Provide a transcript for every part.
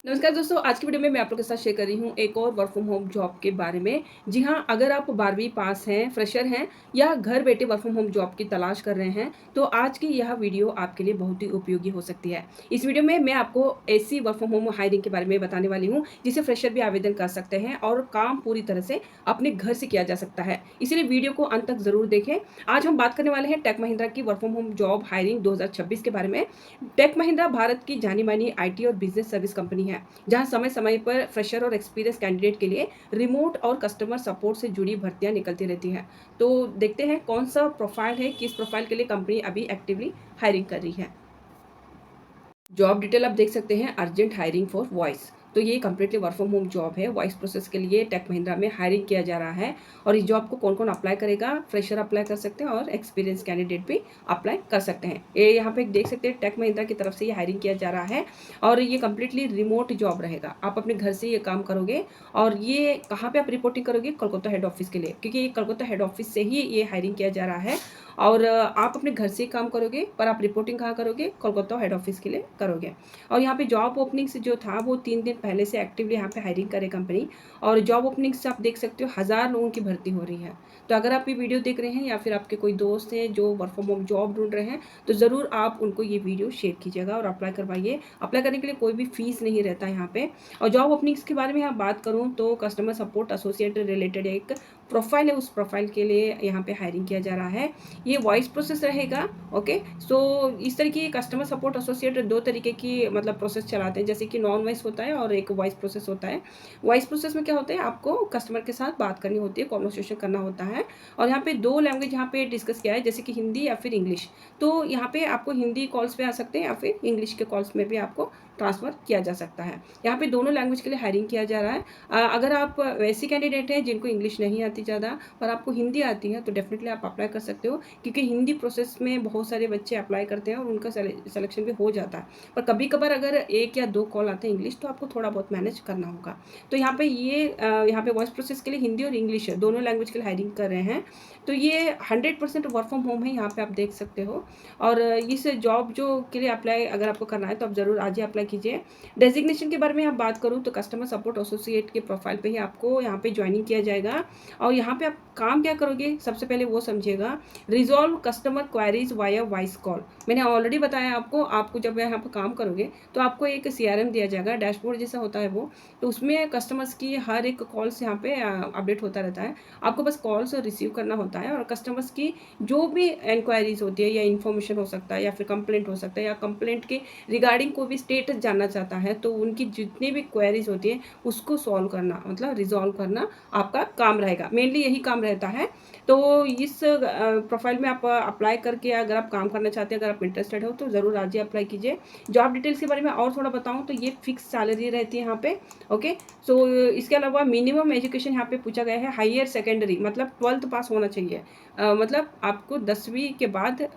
नमस्कार दोस्तों, आज की वीडियो में मैं आप लोगों के साथ शेयर कर रही हूँ एक और वर्क फ्रॉम होम जॉब के बारे में। जी हाँ, अगर आप 12वीं पास हैं, फ्रेशर हैं या घर बैठे वर्क फ्रॉम होम जॉब की तलाश कर रहे हैं, तो आज की यह वीडियो आपके लिए बहुत ही उपयोगी हो सकती है। इस वीडियो में मैं आपको ऐसी वर्क फ्रॉम होम हायरिंग के बारे में बताने वाली हूँ, जिसे फ्रेशर भी आवेदन कर सकते हैं और काम पूरी तरह से अपने घर से किया जा सकता है। इसीलिए वीडियो को अंत तक ज़रूर देखें। आज हम बात करने वाले हैं टेक महिंद्रा की work from home job hiring 2026 के बारे में। टेक महिंद्रा भारत की जानी-मानी आईटी और बिज़नेस सर्विस कंपनी है, जहां समय-समय पर फ्रेशर और एक्सपीरियंस कैंडिडेट के लिए रिमोट और कस्टमर सपोर्ट से जुड़ी भर्तियां निकलती रहती हैं। तो देखते हैं कौन सा प्रोफाइल है, किस प्रोफाइल के लिए कंपनी अभी एक्टिवली हायरिंग कर रही है। जॉब डिटेल आप देख सकते हैं, अर्जेंट हायरिंग फॉर वॉइस। तो ये completely work from home job है। वॉइस प्रोसेस के लिए टेक महिंद्रा में हायरिंग किया जा रहा है और इस जॉब को कौन-कौन अप्लाई करेगा? फ्रेशर अप्लाई कर सकते हैं और एक्सपीरियंस कैंडिडेट भी अप्लाई कर सकते हैं। ये यहाँ पे देख सकते हैं, टेक महिंद्रा की तरफ से ये हायरिंग किया जा रहा है और ये कंप्लीटली रिमोट जॉब रहेगा। आप अपने घर से ये काम करोगे और ये कहाँ पे आप रिपोर्टिंग करोगे? कोलकाता हेड ऑफिस के लिए, क्योंकि ये कोलकाता हेड ऑफिस से ही ये हायरिंग किया जा रहा है और आप अपने घर से ही काम करोगे, पर आप रिपोर्टिंग कहाँ करोगे? कोलकाता हेड ऑफिस के लिए करोगे। और यहाँ पे जॉब ओपनिंग्स जो था वो 3 दिन पहले से एक्टिवली यहाँ पे हायरिंग करे कंपनी और जॉब ओपनिंग्स आप देख सकते हो, 1000 लोगों की भर्ती हो रही है। तो अगर आप ये वीडियो देख रहे हैं या फिर आपके कोई दोस्त हैं जो वर्क फ्रॉम होम जॉब ढूँढ रहे हैं, तो ज़रूर आप उनको ये वीडियो शेयर कीजिएगा और अप्लाई करवाइए। अप्लाई करने के लिए कोई भी फ़ीस नहीं रहता है यहाँ पे। और जॉब ओपनिंग्स के बारे में यहाँ बात करूँ तो कस्टमर सपोर्ट एसोसिएट रिलेटेड एक प्रोफ़ाइल है, उस प्रोफ़ाइल के लिए यहाँ पे हायरिंग किया जा रहा है। ये वॉइस प्रोसेस रहेगा। ओके, सो इस तरीके कस्टमर सपोर्ट एसोसिएट 2 तरीके की मतलब प्रोसेस चलाते हैं, जैसे कि नॉन वॉइस होता है और एक वॉइस प्रोसेस होता है। वॉइस प्रोसेस में क्या होता है, आपको कस्टमर के साथ बात करनी होती है, कन्वर्सेशन करना होता है और यहाँ पे 2 लैंग्वेज यहाँ पे डिस्कस किया है, जैसे कि हिंदी या फिर इंग्लिश। तो यहाँ पे आपको हिंदी कॉल्स पे आ सकते हैं या फिर इंग्लिश के कॉल्स में भी आपको ट्रांसफ़र किया जा सकता है। यहाँ पे दोनों लैंग्वेज के लिए हायरिंग किया जा रहा है। अगर आप वैसे कैंडिडेट हैं जिनको इंग्लिश नहीं आती ज़्यादा पर आपको हिंदी आती है, तो डेफ़िनिटली आप अप्लाई कर सकते हो, क्योंकि हिंदी प्रोसेस में बहुत सारे बच्चे अप्लाई करते हैं और उनका सिलेक्शन भी हो जाता है। पर कभी-कभार अगर 1 या 2 कॉल आते हैं इंग्लिश, तो आपको थोड़ा बहुत मैनेज करना होगा। तो यहाँ पे यहाँ पे वॉइस प्रोसेस के लिए हिंदी और इंग्लिश दोनों लैंग्वेज के लिए हायरिंग कर रहे हैं। तो ये 100% वर्क फ्रॉम होम है, यहाँ पे आप देख सकते हो और इस जॉब जो के लिए अप्लाई अगर आपको करना है, तो आप ज़रूर आज ही अप्लाई कीजिए। डेज़िग्नेशन के बारे में आप बात करूँ तो कस्टमर सपोर्ट एसोसिएट के प्रोफाइल पे ही आपको यहाँ पे जॉइनिंग किया जाएगा और यहाँ पे आप काम क्या करोगे, सबसे पहले वो समझिएगा। Resolve customer queries via voice call. मैंने ऑलरेडी बताया आपको, आपको जब यहाँ पे काम करोगे तो आपको एक सीआरएम दिया जाएगा, डैशबोर्ड जैसा होता है वो। तो उसमें कस्टमर्स की हर एक कॉल्स यहाँ पे अपडेट होता रहता है। आपको बस कॉल्स रिसीव करना होता है और कस्टमर्स की जो भी इंक्वायरीज़ होती है या इन्फॉर्मेशन हो सकता है या फिर कंप्लेंट हो सकता है या कंप्लेंट के रिगार्डिंग कोई भी स्टेटस जानना चाहता है, तो उनकी जितनी भी क्वेरीज़ होती है उसको सॉल्व करना, मतलब रिज़ॉल्व करना आपका काम रहेगा। मेनली यही काम रहता है। तो इस प्रोफाइल में आप अप्लाई करके अगर आप काम करना चाहते हैं, अगर आप इंटरेस्टेड हो, तो ज़रूर आज ही अप्लाई कीजिए। जॉब डिटेल्स के बारे में और थोड़ा बताऊँ तो ये फिक्स सैलरी रहती है यहाँ पे। ओके, सो इसके अलावा मिनिमम एजुकेशन यहाँ पे पूछा गया है हायर सेकेंडरी, मतलब 12th पास होना चाहिए। मतलब आपको 10वीं के बाद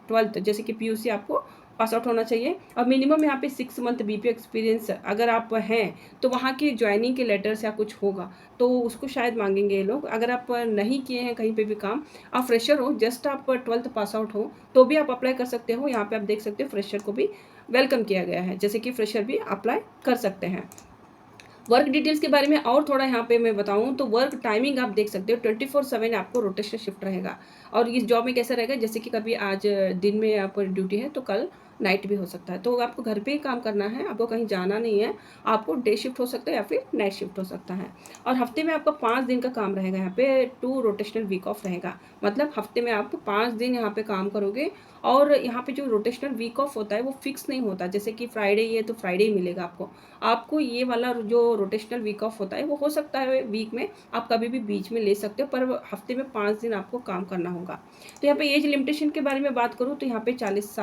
12th जैसे कि पीयूसी आपको पास आउट होना चाहिए और मिनिमम यहाँ पे 6 मंथ बीपीओ एक्सपीरियंस अगर आप हैं, तो वहाँ की जॉइनिंग के लेटर्स या कुछ होगा, तो उसको शायद माँगेंगे ये लोग। अगर आप नहीं किए हैं कहीं पे भी काम, आप फ्रेशर हो, जस्ट आप 12th पास आउट हो, तो भी आप अप्लाई कर सकते हो। यहाँ पे आप देख सकते हो फ्रेशर को भी वेलकम किया गया है, जैसे कि फ्रेशर भी अप्लाई कर सकते हैं। वर्क डिटेल्स के बारे में और थोड़ा यहाँ पे मैं बताऊँ तो वर्क टाइमिंग आप देख सकते हो, 24/7 आपको रोटेशनल शिफ्ट रहेगा और इस जॉब में कैसा रहेगा, जैसे कि कभी आज दिन में आपको ड्यूटी है तो कल नाइट भी हो सकता है। तो आपको घर पे ही काम करना है, आपको कहीं जाना नहीं है। आपको डे शिफ्ट हो सकता है या फिर नाइट शिफ्ट हो सकता है और हफ्ते में आपका 5 दिन का काम रहेगा। यहाँ पे 2 रोटेशनल वीक ऑफ रहेगा, मतलब हफ्ते में आप 5 दिन यहाँ पे काम करोगे और यहाँ पे जो रोटेशनल वीक ऑफ होता है वो फिक्स नहीं होता, जैसे कि फ्राइडे ही है तो फ्राइडे ही मिलेगा आपको। आपको ये वाला जो रोटेशनल वीक ऑफ होता है वो हो सकता है वीक में आप कभी भी बीच में ले सकते हो, पर हफ्ते में 5 दिन आपको काम करना होगा। तो यहाँ पे एज लिमिटेशन के बारे में बात करूँ तो यहाँ पे 40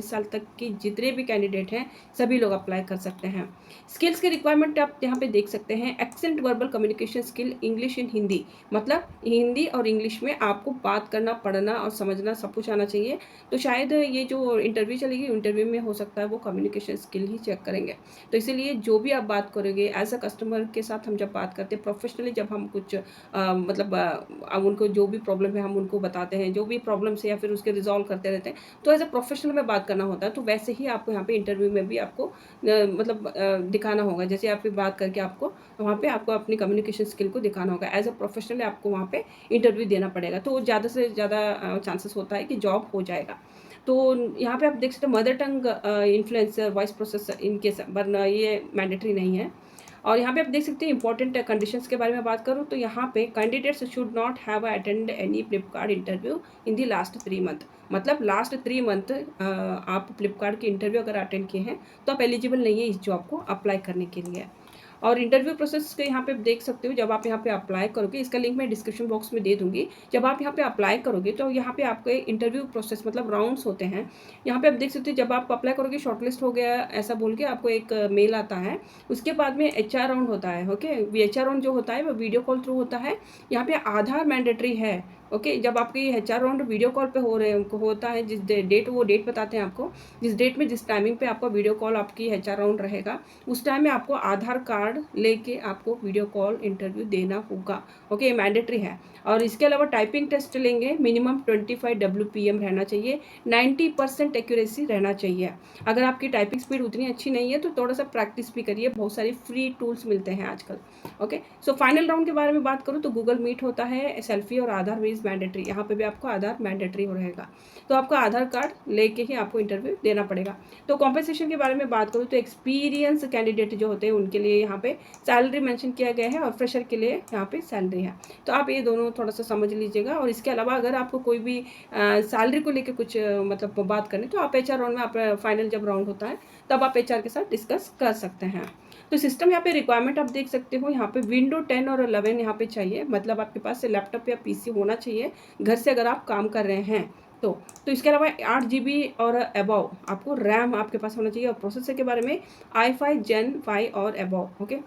साल तक की जितने भी कैंडिडेट हैं सभी लोग अप्लाई कर सकते हैं। स्किल्स के रिक्वायरमेंट आप यहाँ पे देख सकते हैं, accent verbal communication skill English in Hindi, मतलब हिंदी और इंग्लिश में आपको बात करना, पढ़ना और समझना सब कुछ आना चाहिए। तो शायद ये जो इंटरव्यू चलेगी, इंटरव्यू में हो सकता है वो कम्युनिकेशन स्किल ही चेक करेंगे। तो इसीलिए जो भी आप बात करोगे एज अ कस्टमर के साथ, हम जब बात करते हैं प्रोफेशनली, जब हम कुछ मतलब अब उनको जो भी प्रॉब्लम है हम उनको बताते हैं, जो भी प्रॉब्लम्स है या फिर उसके रिजॉल्व करते रहते हैं, तो एज अ प्रोफेशनल में बात करना होता होता है, तो वैसे ही आपको यहाँ पे इंटरव्यू में भी आपको मतलब दिखाना होगा। जैसे आप बात करके आपको वहाँ पे आपको अपनी कम्युनिकेशन स्किल को दिखाना होगा। एज़ अ प्रोफेशनल आपको वहाँ पे इंटरव्यू देना पड़ेगा, तो ज़्यादा से ज़्यादा चांसेस होता है कि जॉब हो जाएगा। तो यहाँ पे आप देख सकते हो mother tongue influencer, voice processor in case, वरना ये मैंडेटरी नहीं है। और यहाँ पे आप देख सकते हैं इंपॉर्टेंट कंडीशंस के बारे में बात करूँ तो यहाँ पे candidates should not have attend any Flipkart interview in the last 3 month. मतलब लास्ट 3 मंथ आप फ्लिपकार्ट की इंटरव्यू अगर अटेंड किए हैं तो आप एलिजिबल नहीं है इस जॉब को अप्लाई करने के लिए। और इंटरव्यू प्रोसेस के यहाँ पे देख सकते हो, जब आप यहाँ पे अप्लाई करोगे, इसका लिंक मैं डिस्क्रिप्शन बॉक्स में दे दूँगी। जब आप यहाँ पे अप्लाई करोगे तो यहाँ पे आपके इंटरव्यू प्रोसेस मतलब राउंड्स होते हैं। यहाँ पे आप देख सकते हो जब आप अप्लाई करोगे शॉर्टलिस्ट हो गया ऐसा बोल के आपको एक मेल आता है। उसके बाद में एचआर राउंड होता है, ओके। एचआर राउंड जो होता है वो वीडियो कॉल थ्रू होता है। यहाँ पे आधार मैंडेटरी है, ओके। जब आपकी एचआर राउंड वीडियो कॉल पे होता है, जिस डेट वो डेट बताते हैं आपको, जिस डेट में जिस टाइमिंग पे आपका वीडियो कॉल आपकी एचआर राउंड रहेगा, उस टाइम में आपको आधार कार्ड लेके आपको वीडियो कॉल इंटरव्यू देना होगा, ओके। ये मैंडेटरी है। और इसके अलावा टाइपिंग टेस्ट लेंगे, मिनिमम 25 WPM रहना चाहिए, 90% एक्यूरेसी रहना चाहिए। अगर आपकी टाइपिंग स्पीड उतनी अच्छी नहीं है तो थोड़ा सा प्रैक्टिस भी करिए, बहुत सारी फ्री टूल्स मिलते हैं आजकल, ओके। सो फाइनल राउंड के बारे में बात करूँ तो गूगल मीट होता है, सेल्फी और आधार बेस्ड मैंडेटरी। यहाँ पे भी आपको आधार मैंडेटरी रहेगा, तो आपको आधार कार्ड लेके ही आपको इंटरव्यू देना पड़ेगा। तो कॉम्पेंसेशन के बारे में बात करूँ तो एक्सपीरियंस कैंडिडेट जो होते हैं उनके लिए यहाँ पे सैलरी मेंशन किया गया है और फ्रेशर के लिए यहाँ पे सैलरी है। तो आप ये दोनों थोड़ा सा समझ लीजिएगा। और इसके अलावा अगर आपको कोई भी सैलरी को लेकर कुछ मतलब बात करनी तो आप एचआर राउंड में आप फाइनल जब राउंड होता है तब आप एचआर के साथ डिस्कस कर सकते हैं। तो सिस्टम यहाँ पे रिक्वायरमेंट आप देख सकते हो, यहाँ पे विंडो 10 और 11 यहाँ पे चाहिए, मतलब आपके पास लैपटॉप या पीसी होना चाहिए घर से अगर आप काम कर रहे हैं तो इसके अलावा 8 GB और अबव आपको रैम आपके पास होना चाहिए। और प्रोसेसर के बारे में i5 Gen 5 और अबव, ओके।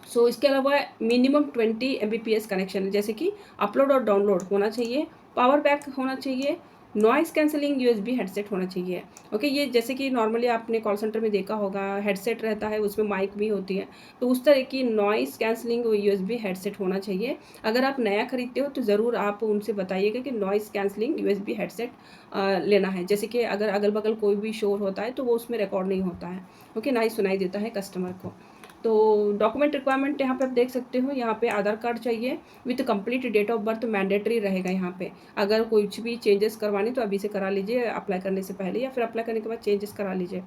सो इसके अलावा मिनिमम 20 Mbps कनेक्शन है, जैसे कि अपलोड और डाउनलोड होना चाहिए, पावर बैक होना चाहिए, नॉइस कैंसलिंग USB हेडसेट होना चाहिए, ओके। ये जैसे कि नॉर्मली आपने कॉल सेंटर में देखा होगा हेडसेट रहता है, उसमें माइक भी होती है, तो उस तरह की नॉइस कैंसलिंग USB हेडसेट होना चाहिए। अगर आप नया खरीदते हो तो ज़रूर आप उनसे बताइएगा कि नॉइस कैंसलिंग USB हेडसेट लेना है, जैसे कि अगर अगल बगल कोई भी शोर होता है तो वो उसमें रिकॉर्ड नहीं होता है, ओके, ना ही सुनाई देता है कस्टमर को। तो डॉक्यूमेंट रिक्वायरमेंट यहाँ पे आप देख सकते हो, यहाँ पे आधार कार्ड चाहिए with complete date of birth mandatory रहेगा। यहाँ पे अगर कुछ भी चेंजेस करवाने तो अभी से करा लीजिए अप्लाई करने से पहले, या फिर अप्लाई करने के बाद चेंजेस करा लीजिए।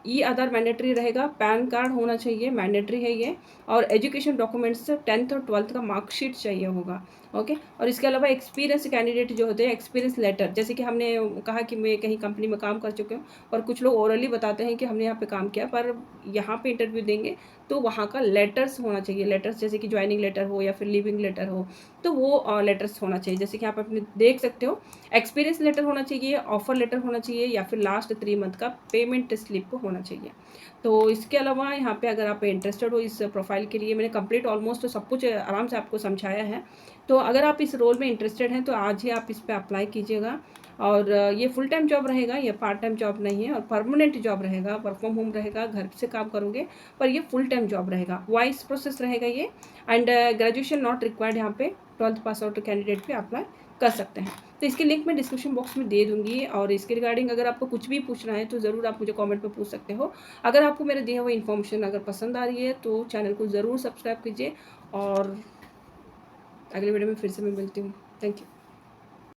ई आधार मैंडेटरी रहेगा, पैन कार्ड होना चाहिए, मैंडेटरी है ये। और एजुकेशन डॉक्यूमेंट्स 10th और 12th का मार्कशीट चाहिए होगा, ओके। और इसके अलावा एक्सपीरियंस कैंडिडेट जो होते हैं एक्सपीरियंस लेटर, जैसे कि हमने कहा कि मैं कहीं कंपनी में काम कर चुके हूँ, और कुछ लोग ओरली बताते हैं कि हमने यहाँ पे काम किया, पर यहाँ पे इंटरव्यू देंगे तो वहाँ का लेटर्स होना चाहिए। लेटर्स जैसे कि ज्वाइनिंग लेटर हो या फिर लिविंग लेटर हो, तो वो लेटर्स होना चाहिए। जैसे कि आप अपने देख सकते हो एक्सपीरियंस लेटर होना चाहिए, ऑफर लेटर होना चाहिए, या फिर लास्ट 3 मंथ का पेमेंट स्लिप होना चाहिए। तो इसके अलावा यहाँ पे अगर आप इंटरेस्टेड हो इस प्रोफाइल के लिए, मैंने कंप्लीट ऑलमोस्ट सब कुछ आराम से आपको समझाया है। तो अगर आप इस रोल में इंटरेस्टेड हैं तो आज ही आप इस पर अप्लाई कीजिएगा। और ये फुल टाइम जॉब रहेगा, ये पार्ट टाइम जॉब नहीं है, और परमानेंट जॉब रहेगा, वर्क फ्रॉम होम रहेगा, घर से काम करोगे, पर ये फुल टाइम जॉब रहेगा, वॉइस प्रोसेस रहेगा ये। एंड ग्रेजुएशन नॉट रिक्वायर्ड, यहाँ पे 12th पास आउट कैंडिडेट भी अप्लाई कर सकते हैं। तो इसकी लिंक मैं डिस्क्रिप्शन बॉक्स में दे दूँगी। और इसके रिगार्डिंग अगर आपको कुछ भी पूछना है तो ज़रूर आप मुझे कमेंट में पूछ सकते हो। अगर आपको मेरे दिया हुआ इन्फॉर्मेशन अगर पसंद आ रही है तो चैनल को ज़रूर सब्सक्राइब कीजिए। और अगले वीडियो में फिर से मैं मिलती हूँ। Thank you.